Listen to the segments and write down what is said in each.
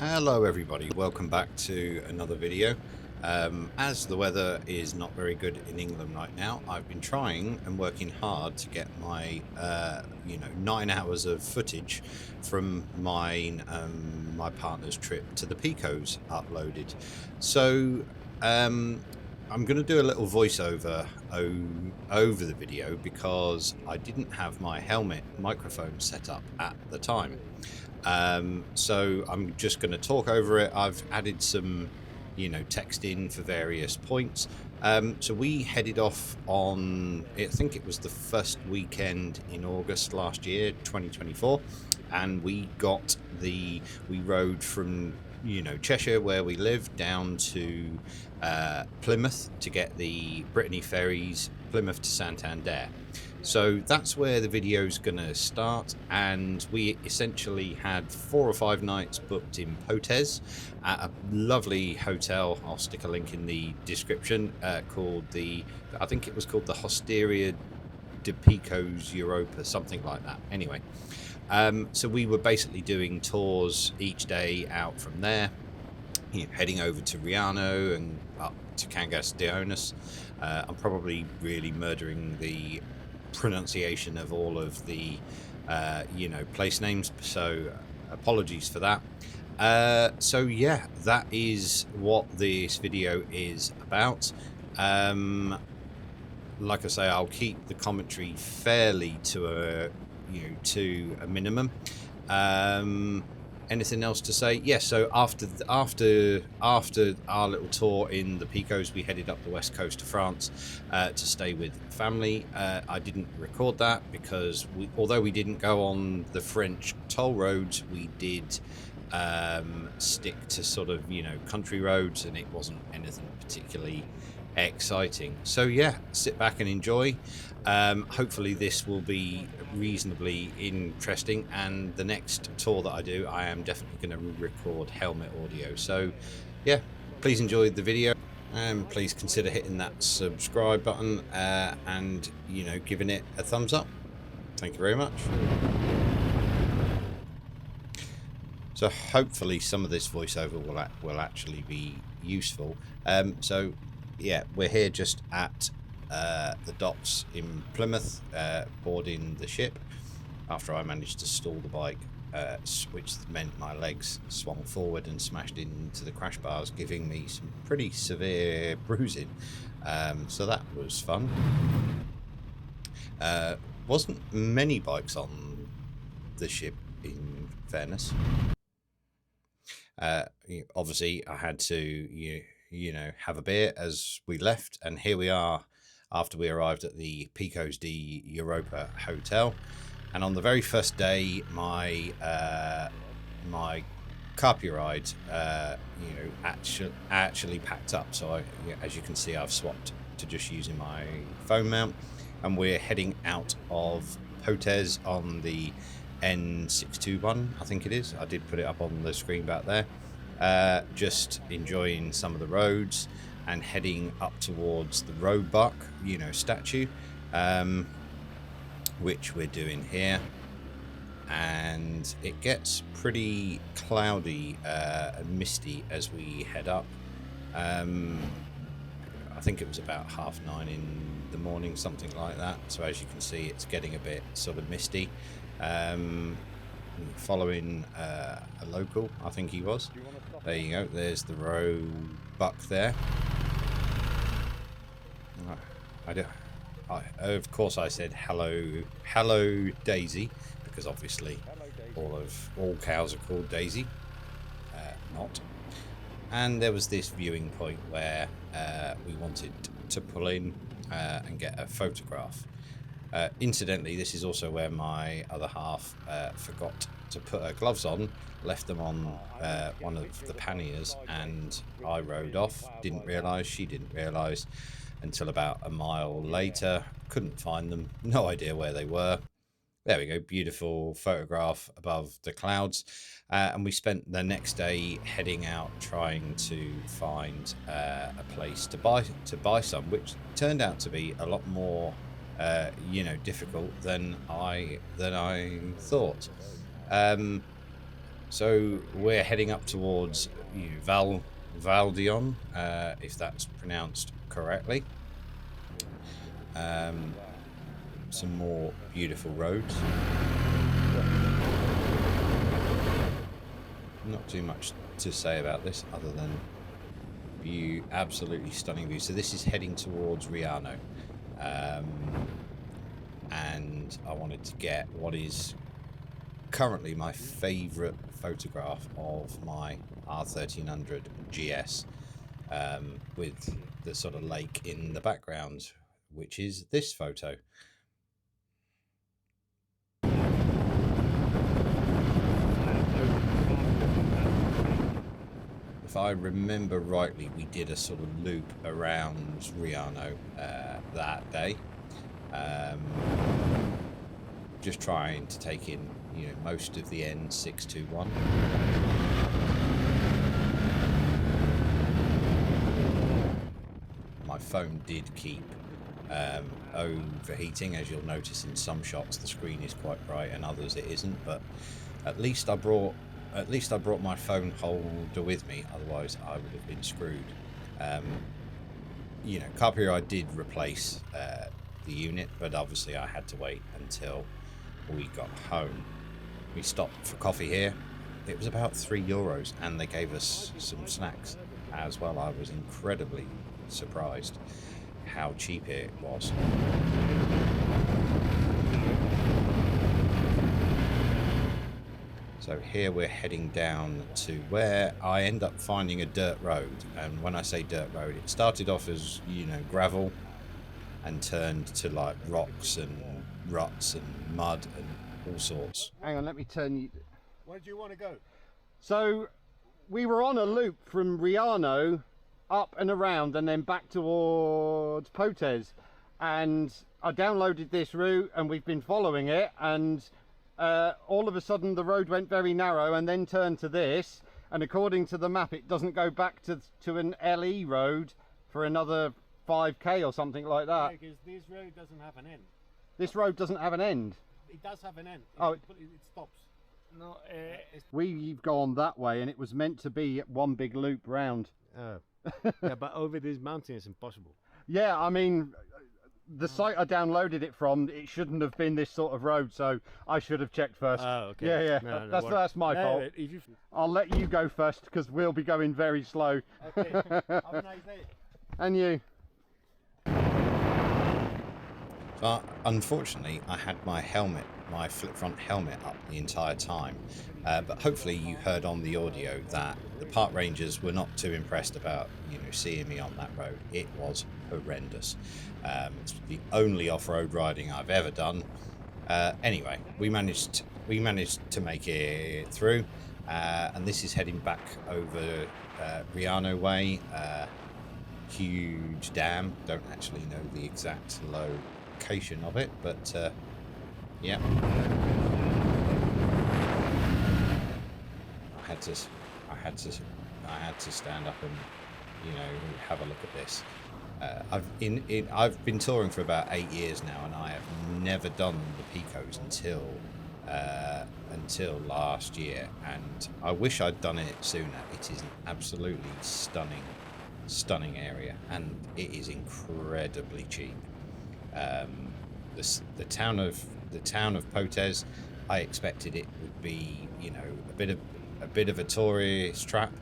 Hello everybody, welcome back to another video. As the weather is not very good in England right now, I've been trying and working hard to get my 9 hours of footage from my partner's trip to the Picos uploaded. So I'm going to do a little voiceover over the video because I didn't have my helmet microphone set up at the time. So I'm just going to talk over it. I've added some, text in for various points. So we headed off on, I think it was the first weekend in August last year, 2024. And we rode from, Cheshire, where we live, down to Plymouth to get the Brittany ferries, Plymouth to Santander. So that's where the video is going to start, and we essentially had 4 or 5 nights booked in Potes at a lovely hotel. I'll stick a link in the description, I think it was called the Hosteria de Picos Europa, something like that. Anyway, so we were basically doing tours each day out from there, heading over to Riaño and up to Cangas de Onís. I'm probably really murdering the pronunciation of all of the place names, so apologies for that. So yeah, that is what this video is about. Like I say, I'll keep the commentary fairly to a minimum. Anything else to say? Yes. So after our little tour in the Picos, we headed up the west coast of France to stay with family. I didn't record that because although we didn't go on the French toll roads, we did stick to sort of country roads, and it wasn't anything particularly exciting. So yeah, sit back and enjoy. Hopefully this will be reasonably interesting, and the next tour that I do, I am definitely going to record helmet audio. So yeah, please enjoy the video, and please consider hitting that subscribe button and giving it a thumbs up. Thank you very much. So hopefully some of this voiceover will actually be useful. So yeah, we're here just at the docks in Plymouth, boarding the ship after I managed to stall the bike, which meant my legs swung forward and smashed into the crash bars, giving me some pretty severe bruising. So that was fun. Wasn't many bikes on the ship, in fairness. Obviously I had to have a beer as we left, and here we are after we arrived at the Picos de Europa hotel. And on the very first day, my carpet ride actually packed up. So as you can see, I've swapped to just using my phone mount, and we're heading out of Potes on the N621, I think it is. I did put it up on the screen back there. Just enjoying some of the roads and heading up towards the roebuck, statue, which we're doing here. And it gets pretty cloudy and misty as we head up. I think it was about 9:30 in the morning, something like that. So as you can see, it's getting a bit sort of misty. Following a local, I think he was. There you go, there's the roebuck there. Of course I said hello Daisy, because obviously all cows are called Daisy. Not. And there was this viewing point where we wanted to pull in and get a photograph. Incidentally, this is also where my other half forgot to put her gloves on, left them on one of the panniers, and I rode off. Didn't realise, she didn't realise until about a mile later. Couldn't find them, no idea where they were. There we go, beautiful photograph above the clouds. And we spent the next day heading out trying to find a place to buy some, which turned out to be a lot more difficult than I thought. So we're heading up towards Valdeón, if that's pronounced correctly. Some more beautiful roads. Not too much to say about this other than view, absolutely stunning view. So this is heading towards Riaño, and I wanted to get what is currently my favourite photograph of my R1300 GS, with the sort of lake in the background, which is this photo. If I remember rightly, we did a sort of loop around Riaño that day, just trying to take in, you know, most of the N621. My phone did keep overheating, as you'll notice in some shots. The screen is quite bright, and others it isn't. But at least I brought my phone holder with me. Otherwise, I would have been screwed. You know, Carpier, I did replace the unit, but obviously I had to wait until we got home. We stopped for coffee here. It was about €3, and they gave us some snacks as well. I was incredibly surprised how cheap it was. So here we're heading down to where I end up finding a dirt road. And when I say dirt road, it started off as, you know, gravel and turned to like rocks and ruts and mud and all sorts. Hang on, let me turn you. Where do you want to go? So we were on a loop from Riaño up and around and then back towards Potes, and I downloaded this route and we've been following it, and all of a sudden the road went very narrow and then turned to this, and according to the map it doesn't go back to an LE road for another 5k or something like that. Yeah, because this road doesn't have an end. This road doesn't have an end? It does have an end. Oh, it stops. No, we've gone that way and it was meant to be one big loop round. Oh. Yeah, but over this mountain it's impossible. Yeah, I mean, the site I downloaded it from, it shouldn't have been this sort of road, so I should have checked first. Oh, okay. Yeah, No, that's my fault. I'll let you go first because we'll be going very slow. Okay. Have a nice day. And you. So unfortunately, I had my flip front helmet up the entire time, but hopefully you heard on the audio that the park rangers were not too impressed about, you know, seeing me on that road. It was horrendous. It's the only off-road riding I've ever done. Anyway, we managed to make it through, and this is heading back over Riaño way. Huge dam. Don't actually know the exact location of it, but yeah, I had to stand up and, you know, have a look at this. I've been touring for about 8 years now, and I have never done the Picos until last year, and I wish I'd done it sooner. It is an absolutely stunning area, and it is incredibly cheap. The town of Potes, I expected it would be, you know, a bit of a tourist trap,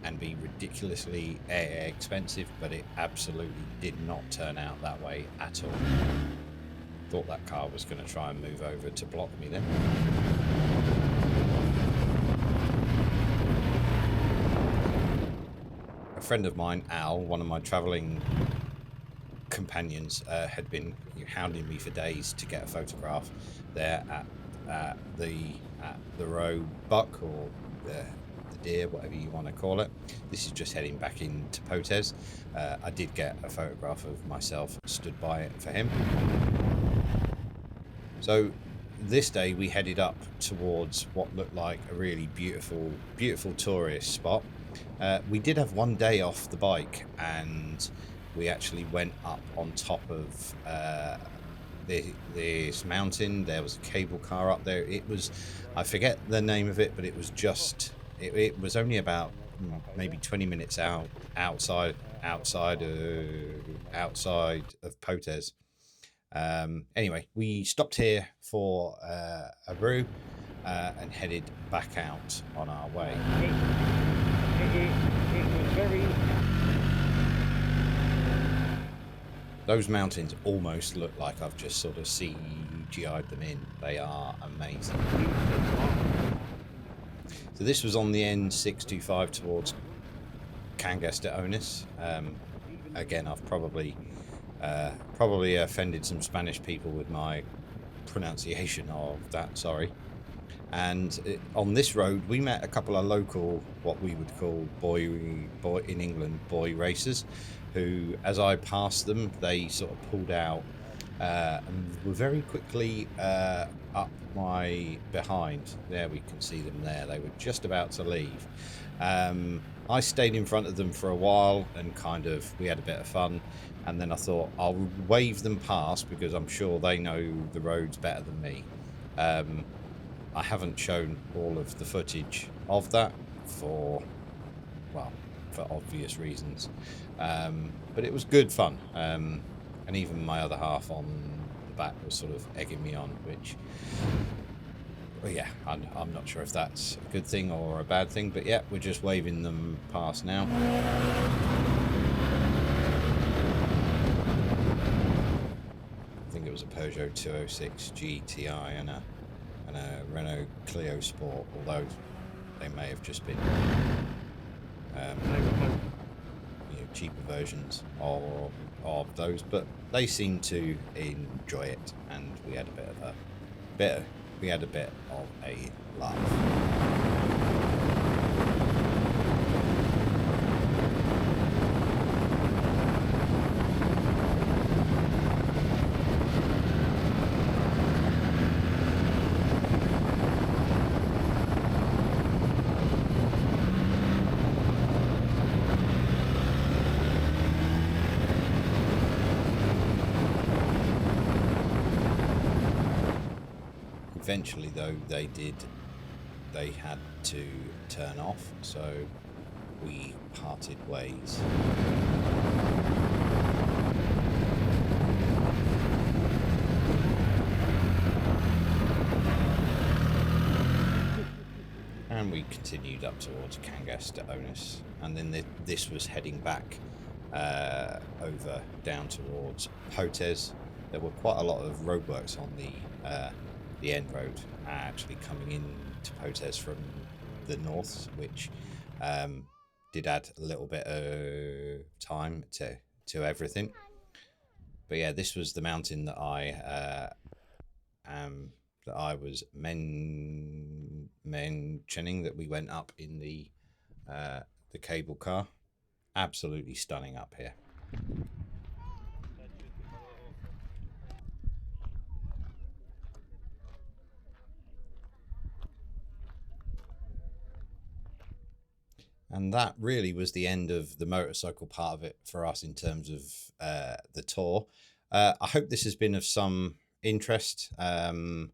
and be ridiculously expensive, but it absolutely did not turn out that way at all. Thought that car was going to try and move over to block me then. A friend of mine, Al, one of my travelling companions, had been hounding me for days to get a photograph there at the roebuck, or the deer, whatever you want to call it. This is just heading back into Potes. I did get a photograph of myself stood by it for him. So this day we headed up towards what looked like a really beautiful tourist spot. We did have one day off the bike, and we actually went up on top of this mountain. There was a cable car up there. It was, I forget the name of it, but it was just, it was only about maybe 20 minutes outside of Potes. Anyway, we stopped here for a brew and headed back out on our way. It was very... Those mountains almost look like I've just sort of CGI'd them in. They are amazing. So this was on the N625 towards Cangas de Onís. Again, I've probably offended some Spanish people with my pronunciation of that, sorry. And on this road we met a couple of local, what we would call boy in England, boy racers, who, as I passed them, they sort of pulled out and were very quickly up my behind. There, we can see them there. They were just about to leave. I stayed in front of them for a while and we had a bit of fun, and then I thought I'll wave them past because I'm sure they know the roads better than me. I haven't shown all of the footage of that for obvious reasons, but it was good fun, and even my other half on the back was sort of egging me on, which, well, yeah, I'm not sure if that's a good thing or a bad thing, but yeah, we're just waving them past now. I think it was a Peugeot 206 GTI and a Renault Clio Sport, although they may have just been cheaper versions of those, but they seemed to enjoy it, and we had a bit of a laugh. Eventually, though, they had to turn off, so we parted ways. And we continued up towards Cangas de Onís, and then this was heading back over down towards Potes. There were quite a lot of roadworks on the end road, actually coming in to Potes from the north, which did add a little bit of time to everything. But yeah, this was the mountain that I was mentioning that we went up in the cable car. Absolutely stunning up here. And that really was the end of the motorcycle part of it for us in terms of the tour. I hope this has been of some interest. Well,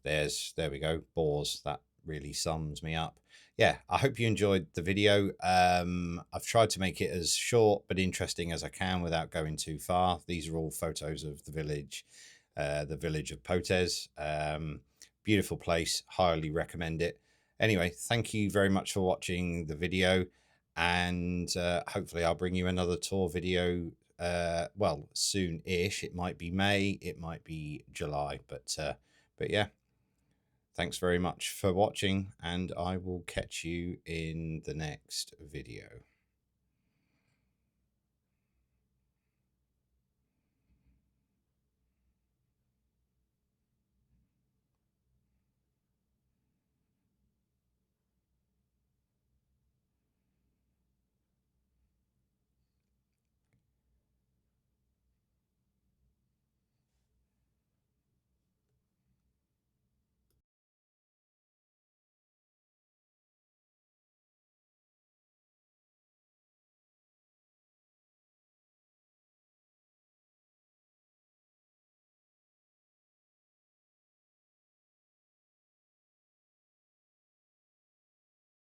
there we go. Bores. That really sums me up. Yeah, I hope you enjoyed the video. I've tried to make it as short but interesting as I can without going too far. These are all photos of the village of Potes. Beautiful place. Highly recommend it. Anyway, thank you very much for watching the video, and hopefully I'll bring you another tour video, well, soon-ish. It might be May, it might be July, but yeah, thanks very much for watching, and I will catch you in the next video.